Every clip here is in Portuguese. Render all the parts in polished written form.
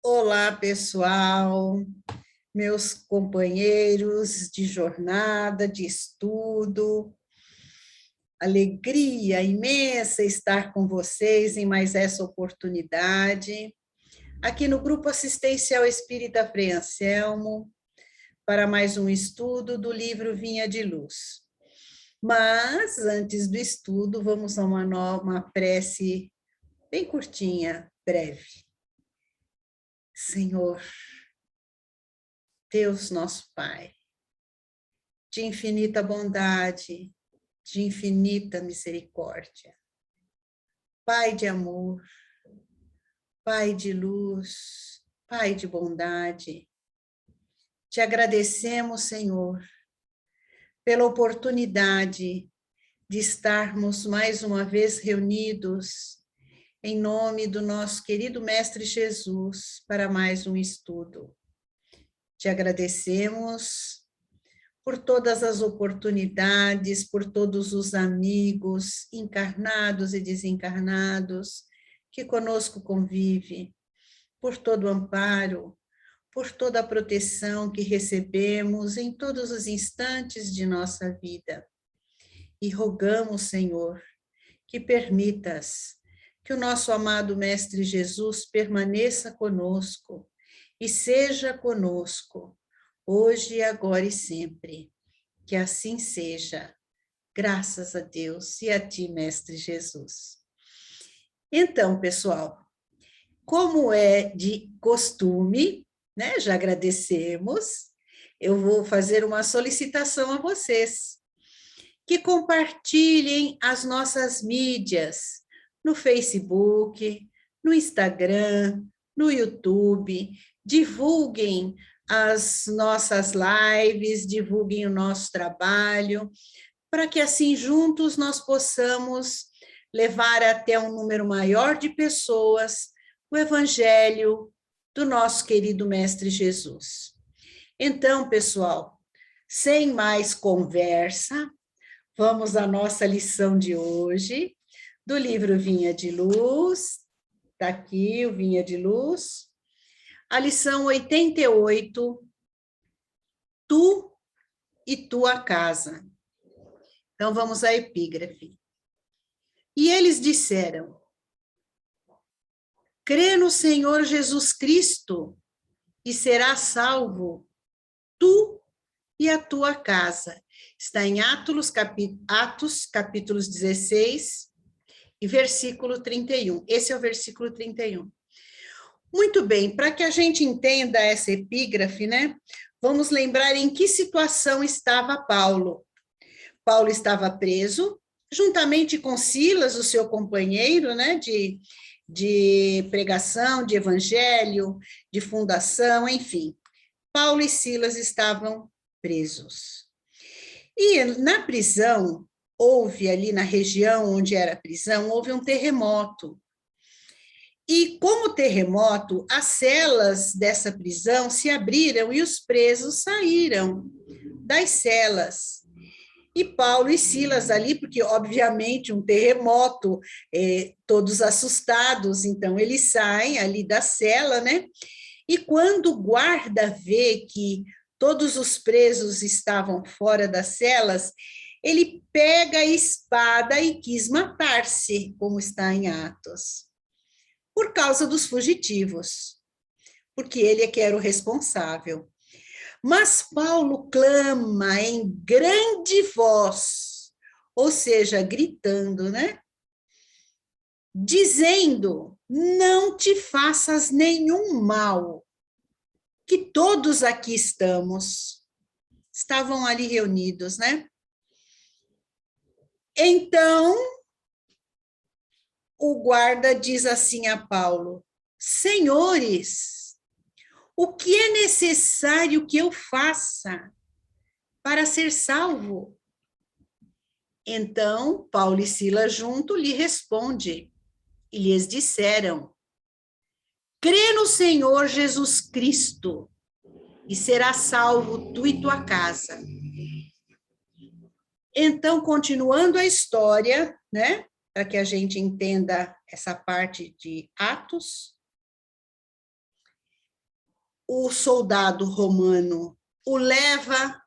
Olá, pessoal, meus companheiros de jornada, de estudo. Alegria imensa estar com vocês em mais essa oportunidade, aqui no Grupo Assistencial Espírita Frei Anselmo, para mais um estudo do livro Vinha de Luz. Mas, antes do estudo, vamos a uma prece bem curtinha, breve. Senhor, Deus nosso Pai, de infinita bondade, de infinita misericórdia, Pai de amor, Pai de luz, Pai de bondade, te agradecemos, Senhor, pela oportunidade de estarmos mais uma vez reunidos em nome do nosso querido Mestre Jesus para mais um estudo. Te agradecemos por todas as oportunidades, por todos os amigos, encarnados e desencarnados, que conosco convive, por todo o amparo, por toda a proteção que recebemos em todos os instantes de nossa vida. E rogamos, Senhor, que permitas que o nosso amado Mestre Jesus permaneça conosco e seja conosco, hoje, agora e sempre. Que assim seja, graças a Deus e a ti, Mestre Jesus. Então, pessoal, como é de costume, né, já agradecemos, eu vou fazer uma solicitação a vocês, que compartilhem as nossas mídias, no Facebook, no Instagram, no YouTube, divulguem as nossas lives, divulguem o nosso trabalho, para que assim juntos nós possamos levar até um número maior de pessoas o Evangelho do nosso querido Mestre Jesus. Então, pessoal, sem mais conversa, vamos à nossa lição de hoje, do livro Vinha de Luz. Está aqui o Vinha de Luz. A lição 88, Tu e Tua Casa. Então, vamos à epígrafe. E eles disseram: crê no Senhor Jesus Cristo e serás salvo, tu e a tua casa. Está em Atos, capítulos 16 e versículo 31. Esse é o versículo 31. Muito bem, para que a gente entenda essa epígrafe, né? Vamos lembrar em que situação estava Paulo. Paulo estava preso, juntamente com Silas, o seu companheiro, né, de pregação, de evangelho, de fundação, enfim. Paulo e Silas estavam presos. E na prisão, houve ali na região onde era a prisão, houve um terremoto. E como terremoto, as celas dessa prisão se abriram e os presos saíram das celas. E Paulo e Silas ali, porque obviamente um terremoto, todos assustados, então eles saem ali da cela, né? E quando o guarda vê que todos os presos estavam fora das celas, ele pega a espada e quis matar-se, como está em Atos, por causa dos fugitivos, porque ele é que era o responsável. Mas Paulo clama em grande voz, ou seja, gritando, né? Dizendo: não te faças nenhum mal, que todos aqui estamos. Estavam ali reunidos, né? Então, o guarda diz assim a Paulo: senhores, o que é necessário que eu faça para ser salvo? Então, Paulo e Silas junto lhe responde, e lhes disseram: crê no Senhor Jesus Cristo, e será salvo tu e tua casa. Então, continuando a história, né, para que a gente entenda essa parte de Atos, o soldado romano o leva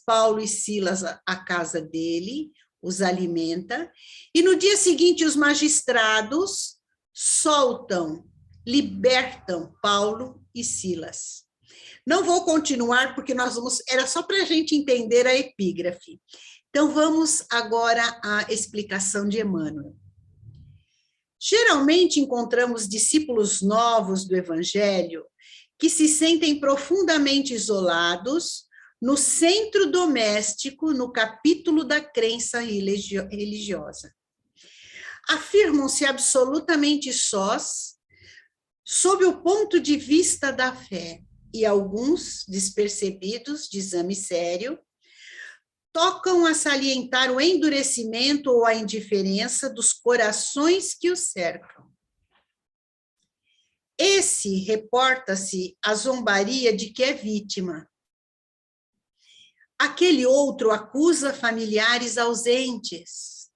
Paulo e Silas à casa dele, os alimenta, e no dia seguinte os magistrados libertam Paulo e Silas. Não vou continuar, porque era só para a gente entender a epígrafe. Então, vamos agora à explicação de Emmanuel. Geralmente encontramos discípulos novos do Evangelho que se sentem profundamente isolados no centro doméstico, no capítulo da crença religiosa. Afirmam-se absolutamente sós, sob o ponto de vista da fé, e alguns, despercebidos de exame sério, tocam a salientar o endurecimento ou a indiferença dos corações que os cercam. Esse reporta-se à zombaria de que é vítima. Aquele outro acusa familiares ausentes.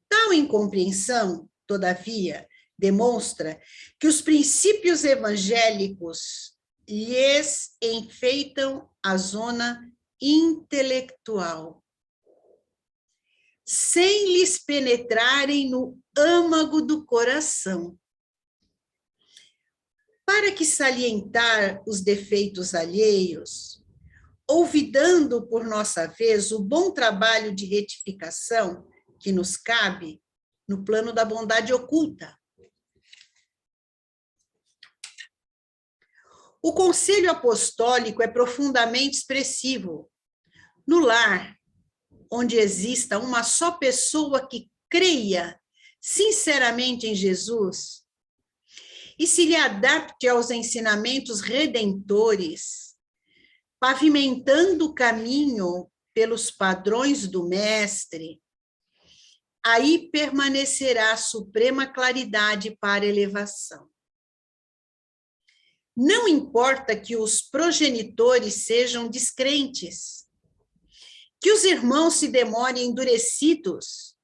Tal incompreensão, todavia, demonstra que os princípios evangélicos lhes enfeitam a zona intelectual, sem lhes penetrarem no âmago do coração. Para que salientar os defeitos alheios, olvidando por nossa vez o bom trabalho de retificação que nos cabe no plano da bondade oculta. O conselho apostólico é profundamente expressivo. No lar, onde exista uma só pessoa que creia sinceramente em Jesus e se lhe adapte aos ensinamentos redentores, pavimentando o caminho pelos padrões do Mestre, aí permanecerá a suprema claridade para a elevação. Não importa que os progenitores sejam descrentes, que os irmãos se demorem endurecidos,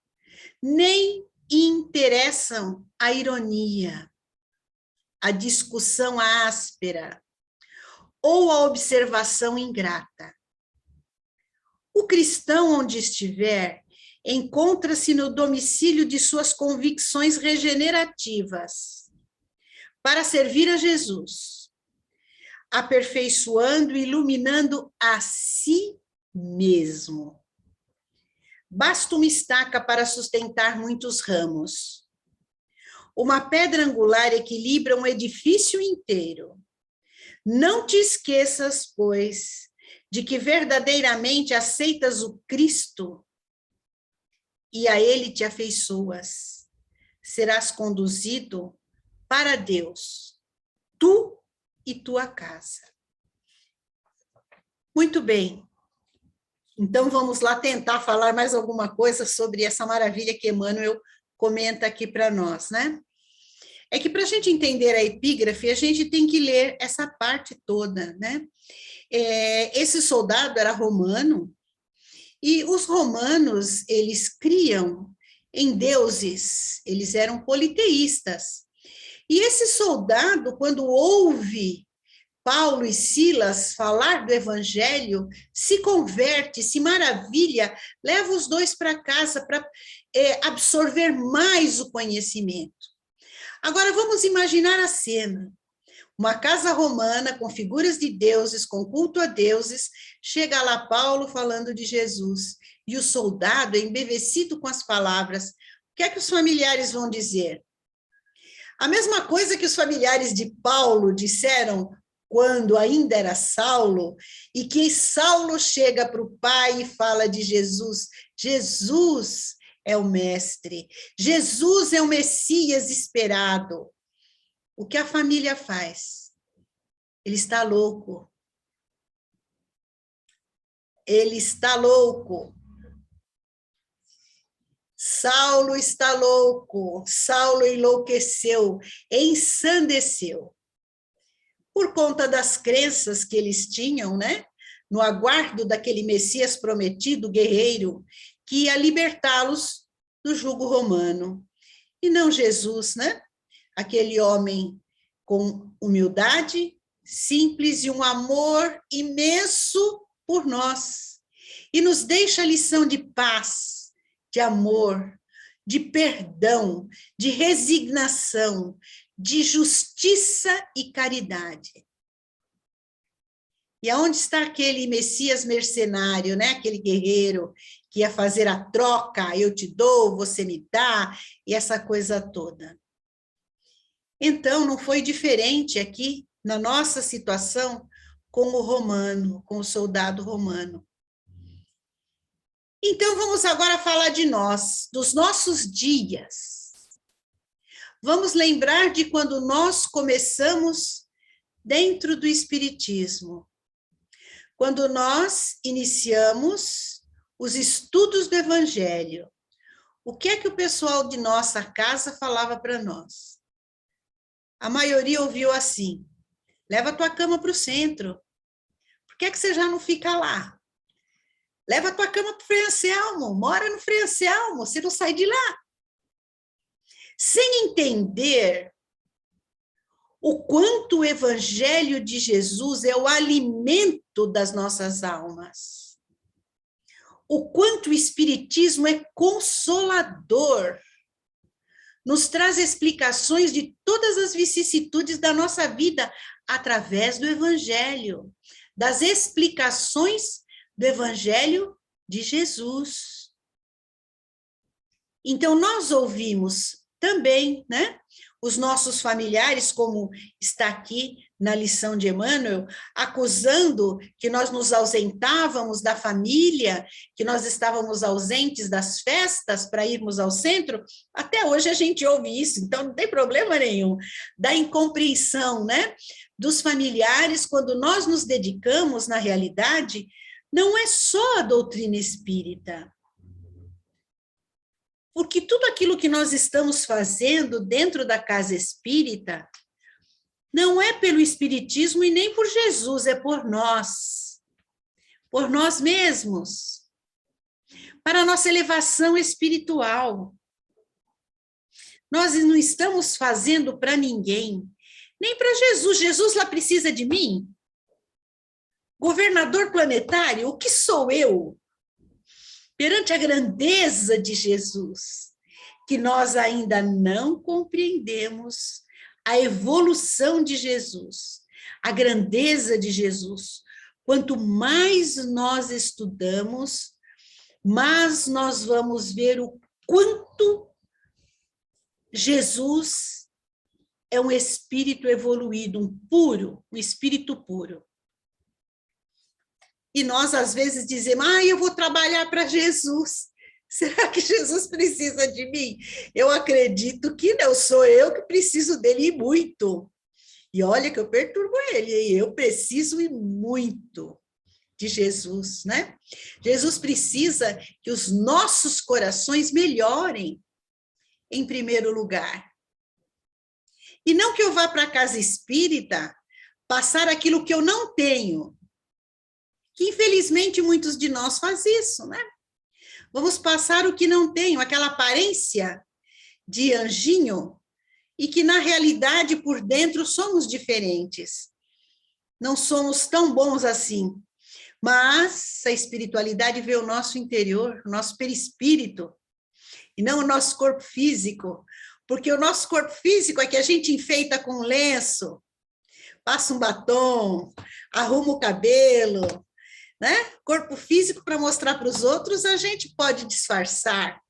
nem interessam a ironia, a discussão áspera ou a observação ingrata. O cristão, onde estiver, encontra-se no domicílio de suas convicções regenerativas, para servir a Jesus, aperfeiçoando e iluminando a si mesmo. Basta uma estaca para sustentar muitos ramos. Uma pedra angular equilibra um edifício inteiro. Não te esqueças, pois, de que verdadeiramente aceitas o Cristo e a ele te afeiçoas. Serás conduzido para Deus, tu e tua casa. Muito bem. Então, vamos lá tentar falar mais alguma coisa sobre essa maravilha que Emmanuel comenta aqui para nós, né? É que para a gente entender a epígrafe, a gente tem que ler essa parte toda, né? Esse soldado era romano, e os romanos, eles criam em deuses, eles eram politeístas. E esse soldado, quando ouve Paulo e Silas falar do evangelho, se converte, se maravilha, leva os dois para casa para absorver mais o conhecimento. Agora, vamos imaginar a cena. Uma casa romana com figuras de deuses, com culto a deuses, chega lá Paulo falando de Jesus, e o soldado é embevecido com as palavras. O que é que os familiares vão dizer? A mesma coisa que os familiares de Paulo disseram quando ainda era Saulo, e que Saulo chega para o pai e fala de Jesus. Jesus é o mestre, Jesus é o Messias esperado. O que a família faz? Ele está louco. Ele está louco. Saulo está louco. Saulo enlouqueceu, ensandeceu. Por conta das crenças que eles tinham, né? No aguardo daquele Messias prometido, guerreiro, que ia libertá-los do jugo romano. E não Jesus, né? Aquele homem com humildade, simples e um amor imenso por nós. E nos deixa a lição de paz, de amor, de perdão, de resignação, de justiça e caridade. E aonde está aquele Messias mercenário, né? Aquele guerreiro que ia fazer a troca, eu te dou, você me dá, e essa coisa toda. Então, não foi diferente aqui, na nossa situação, com o romano, com o soldado romano. Então, vamos agora falar de nós, dos nossos dias. Vamos lembrar de quando nós começamos dentro do Espiritismo. Quando nós iniciamos os estudos do Evangelho. O que é que o pessoal de nossa casa falava para nós? A maioria ouviu assim: leva a tua cama para o centro. Por que é que você já não fica lá? Leva a tua cama para o Frei Anselmo, mora no Frei Anselmo, você não sai de lá. Sem entender o quanto o Evangelho de Jesus é o alimento das nossas almas. O quanto o Espiritismo é consolador. Nos traz explicações de todas as vicissitudes da nossa vida através do Evangelho, das explicações do Evangelho de Jesus. Então, nós ouvimos também, né, os nossos familiares, como está aqui na lição de Emmanuel, acusando que nós nos ausentávamos da família, que nós estávamos ausentes das festas para irmos ao centro. Até hoje a gente ouve isso, então não tem problema nenhum. Da incompreensão, né, dos familiares, quando nós nos dedicamos, na realidade, não é só a doutrina espírita. Porque tudo aquilo que nós estamos fazendo dentro da casa espírita não é pelo Espiritismo e nem por Jesus, é por nós mesmos, para a nossa elevação espiritual. Nós não estamos fazendo para ninguém, nem para Jesus. Jesus lá precisa de mim? Governador planetário, o que sou eu? Perante a grandeza de Jesus, que nós ainda não compreendemos a evolução de Jesus, a grandeza de Jesus. Quanto mais nós estudamos, mais nós vamos ver o quanto Jesus é um espírito evoluído, um espírito puro. E nós, às vezes, dizemos, eu vou trabalhar para Jesus. Será que Jesus precisa de mim? Eu acredito que não, sou eu que preciso dele e muito. E olha que eu perturbo ele, e eu preciso e muito de Jesus, né? Jesus precisa que os nossos corações melhorem, em primeiro lugar. E não que eu vá para a casa espírita passar aquilo que eu não tenho, que infelizmente muitos de nós fazem isso, né? Vamos passar o que não tenho, aquela aparência de anjinho, e que na realidade por dentro somos diferentes. Não somos tão bons assim. Mas a espiritualidade vê o nosso interior, o nosso perispírito, e não o nosso corpo físico, porque o nosso corpo físico é que a gente enfeita com um lenço, passa um batom, arruma o cabelo, né? Corpo físico para mostrar para os outros a gente pode disfarçar,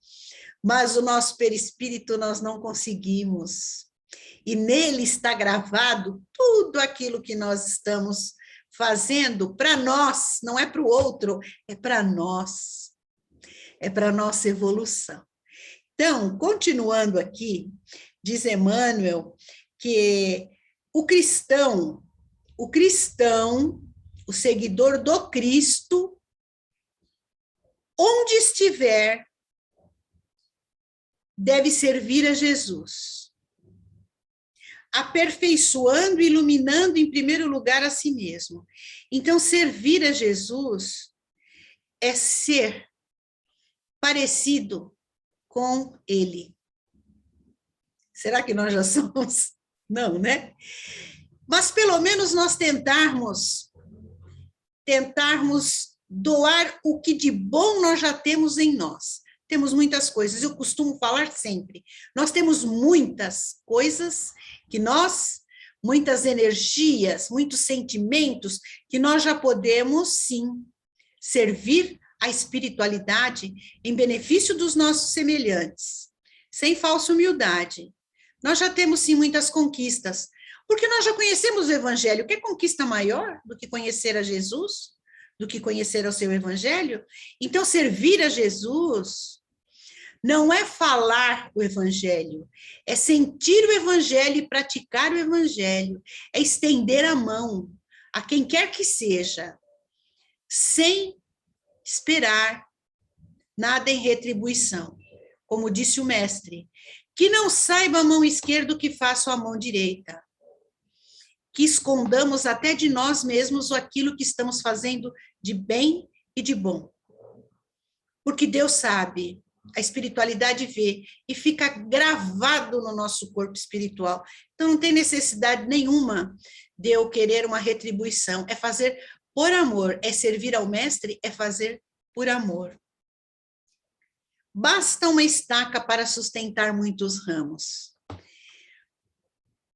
mas o nosso perispírito nós não conseguimos. E nele está gravado tudo aquilo que nós estamos fazendo para nós, não é para o outro, é para nós. É para a nossa evolução. Então, continuando aqui, diz Emmanuel que o cristão, o seguidor do Cristo, onde estiver, deve servir a Jesus, aperfeiçoando e iluminando em primeiro lugar a si mesmo. Então, servir a Jesus é ser parecido com ele. Será que nós já somos? Não, né? Mas pelo menos nós tentarmos doar o que de bom nós já temos em nós. Temos muitas coisas, eu costumo falar sempre, nós temos muitas coisas que nós, muitas energias, muitos sentimentos, que nós já podemos, sim, servir a espiritualidade em benefício dos nossos semelhantes, sem falsa humildade. Nós já temos, sim, muitas conquistas, porque nós já conhecemos o Evangelho. Que conquista maior do que conhecer a Jesus? Do que conhecer o seu Evangelho? Então, servir a Jesus não é falar o Evangelho, é sentir o Evangelho e praticar o Evangelho, é estender a mão a quem quer que seja, sem esperar nada em retribuição. Como disse o mestre, que não saiba a mão esquerda o que faça a mão direita, que escondamos até de nós mesmos aquilo que estamos fazendo de bem e de bom. Porque Deus sabe, a espiritualidade vê e fica gravado no nosso corpo espiritual. Então não tem necessidade nenhuma de eu querer uma retribuição, é fazer por amor, é servir ao mestre, é fazer por amor. Basta uma estaca para sustentar muitos ramos.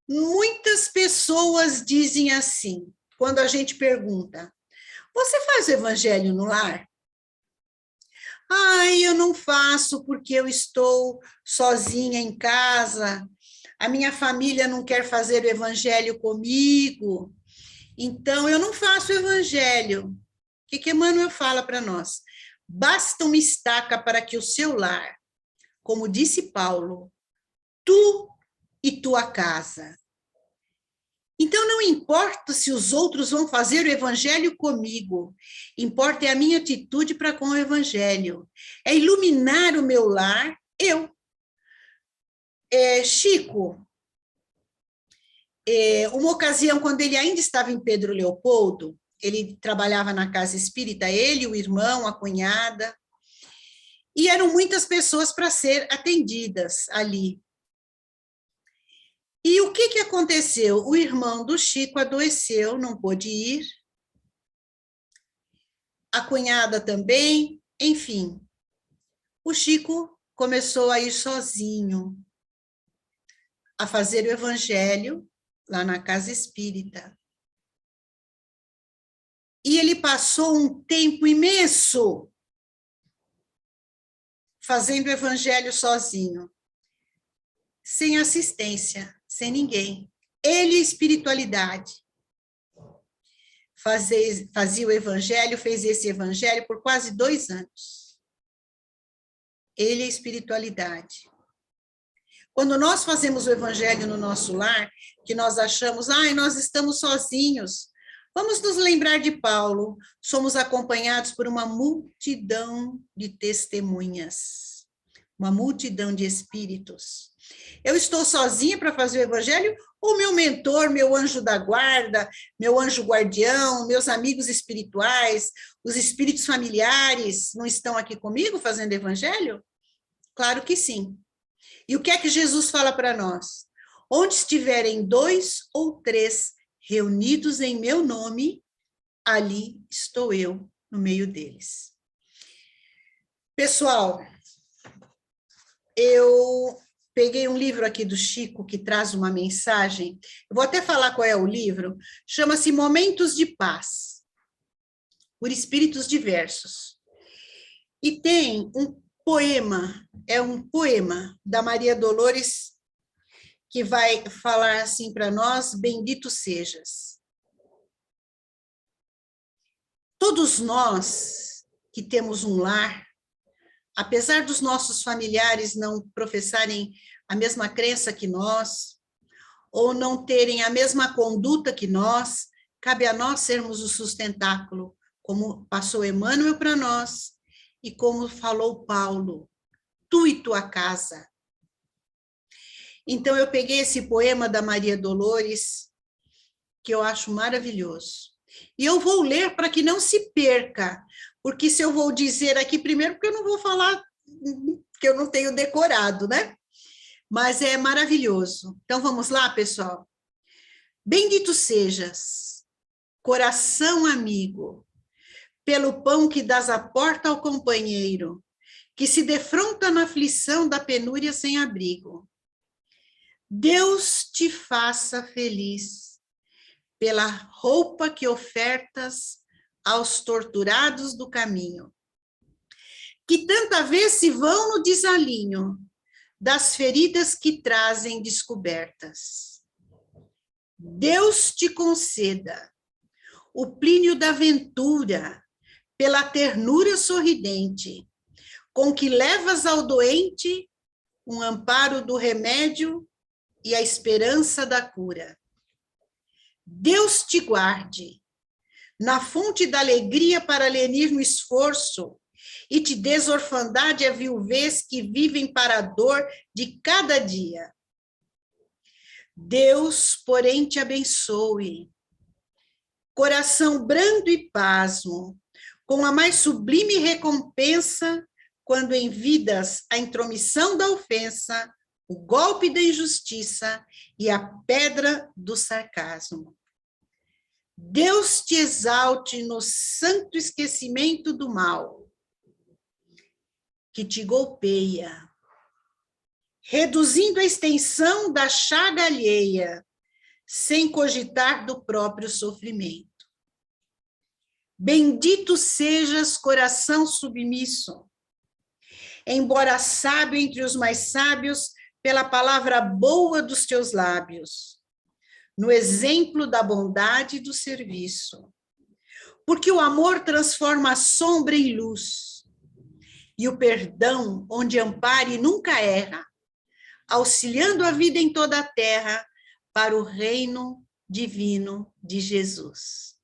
Muitas pessoas dizem assim, quando a gente pergunta, você faz o evangelho no lar? Ai, eu não faço porque eu estou sozinha em casa, a minha família não quer fazer o evangelho comigo, então eu não faço o evangelho. O que Emmanuel fala para nós? Basta uma estaca para que o seu lar, como disse Paulo, tu e tua casa. Então, não importa se os outros vão fazer o evangelho comigo, importa é a minha atitude para com o evangelho, é iluminar o meu lar, eu. Chico, uma ocasião, quando ele ainda estava em Pedro Leopoldo, ele trabalhava na casa espírita, ele, o irmão, a cunhada, e eram muitas pessoas para ser atendidas ali. E o que aconteceu? O irmão do Chico adoeceu, não pôde ir, a cunhada também, enfim. O Chico começou a ir sozinho, a fazer o evangelho lá na casa espírita. E ele passou um tempo imenso fazendo o evangelho sozinho, sem assistência, sem ninguém. Ele, espiritualidade, fazia o evangelho, fez esse evangelho por quase 2 anos. Ele, espiritualidade. Quando nós fazemos o evangelho no nosso lar, que nós achamos, nós estamos sozinhos, vamos nos lembrar de Paulo, somos acompanhados por uma multidão de testemunhas, uma multidão de espíritos. Eu estou sozinha para fazer o evangelho, ou meu mentor, meu anjo da guarda, meu anjo guardião, meus amigos espirituais, os espíritos familiares não estão aqui comigo fazendo evangelho? Claro que sim. E o que é que Jesus fala para nós? Onde estiverem 2 ou 3 reunidos em meu nome, ali estou eu no meio deles. Pessoal, eu peguei um livro aqui do Chico que traz uma mensagem, eu vou até falar qual é o livro, chama-se Momentos de Paz, por Espíritos Diversos. E tem um poema, é um poema da Maria Dolores, que vai falar assim para nós, bendito sejas. Todos nós que temos um lar, apesar dos nossos familiares não professarem a mesma crença que nós, ou não terem a mesma conduta que nós, cabe a nós sermos o sustentáculo, como passou Emmanuel para nós, e como falou Paulo, tu e tua casa. Então, eu peguei esse poema da Maria Dolores, que eu acho maravilhoso. E eu vou ler para que não se perca, porque se eu vou dizer aqui primeiro, porque eu não vou falar, que eu não tenho decorado, né? Mas é maravilhoso. Então, vamos lá, pessoal? Bendito sejas, coração amigo, pelo pão que dás à porta ao companheiro, que se defronta na aflição da penúria sem abrigo. Deus te faça feliz pela roupa que ofertas aos torturados do caminho, que tanta vez se vão no desalinho das feridas que trazem descobertas. Deus te conceda o plínio da ventura pela ternura sorridente, com que levas ao doente um amparo do remédio e a esperança da cura. Deus te guarde na fonte da alegria para lenir no esforço e te des orfandade a viuvez que vivem para a dor de cada dia. Deus, porém, te abençoe, coração brando e pasmo, com a mais sublime recompensa, quando envidas a intromissão da ofensa, o golpe da injustiça e a pedra do sarcasmo. Deus te exalte no santo esquecimento do mal, que te golpeia, reduzindo a extensão da chaga alheia, sem cogitar do próprio sofrimento. Bendito sejas, coração submisso, embora sábio entre os mais sábios, pela palavra boa dos teus lábios, no exemplo da bondade e do serviço. Porque o amor transforma a sombra em luz, e o perdão, onde ampare, nunca erra, auxiliando a vida em toda a terra para o reino divino de Jesus.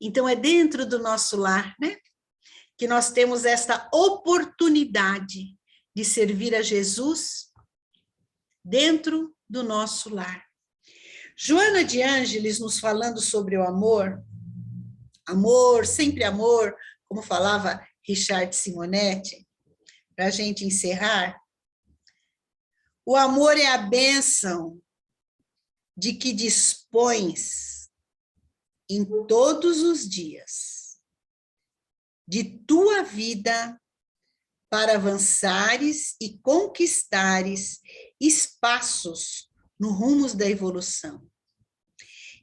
Então, é dentro do nosso lar, né, que nós temos esta oportunidade de servir a Jesus dentro do nosso lar. Joana de Ângeles, nos falando sobre o amor, amor, sempre amor, como falava Richard Simonetti, para a gente encerrar, o amor é a bênção de que dispões em todos os dias de tua vida para avançares e conquistares espaços no rumo da evolução.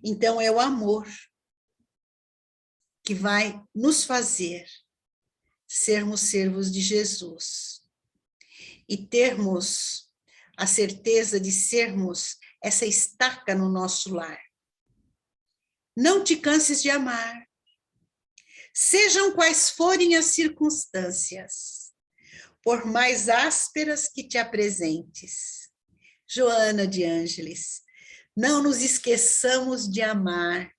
Então, é o amor que vai nos fazer sermos servos de Jesus e termos a certeza de sermos essa estaca no nosso lar. Não te canses de amar, sejam quais forem as circunstâncias, por mais ásperas que te apresentes. Joana de Ângeles, não nos esqueçamos de amar,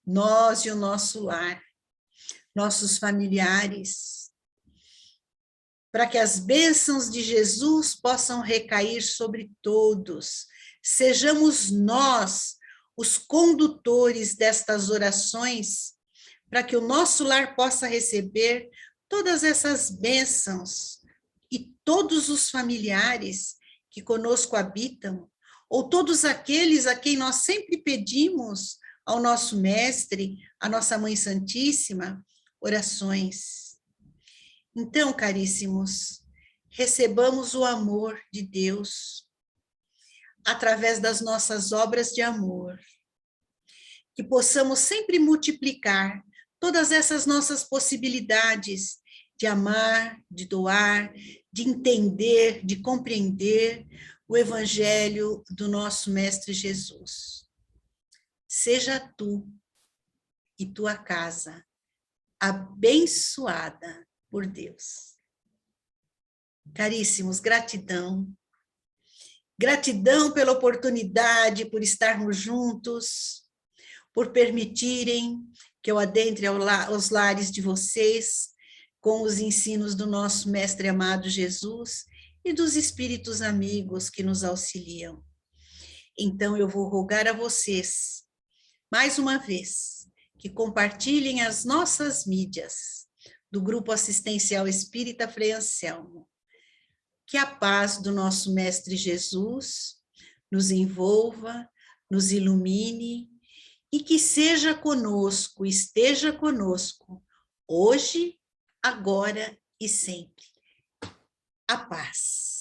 nós e o nosso lar, nossos familiares, para que as bênçãos de Jesus possam recair sobre todos. Sejamos nós os condutores destas orações, para que o nosso lar possa receber todas essas bênçãos e todos os familiares que conosco habitam, ou todos aqueles a quem nós sempre pedimos ao nosso Mestre, à nossa Mãe Santíssima, orações. Então, caríssimos, recebamos o amor de Deus através das nossas obras de amor, que possamos sempre multiplicar todas essas nossas possibilidades de amar, de doar, de entender, de compreender o Evangelho do nosso Mestre Jesus. Seja tu e tua casa abençoada por Deus. Caríssimos, gratidão. Gratidão pela oportunidade, por estarmos juntos, por permitirem que eu adentre aos lares de vocês com os ensinos do nosso Mestre amado Jesus e dos espíritos amigos que nos auxiliam. Então, eu vou rogar a vocês, mais uma vez, que compartilhem as nossas mídias do Grupo Assistencial Espírita Frei Anselmo. Que a paz do nosso Mestre Jesus nos envolva, nos ilumine e que seja conosco, esteja conosco, hoje, agora e sempre. A paz.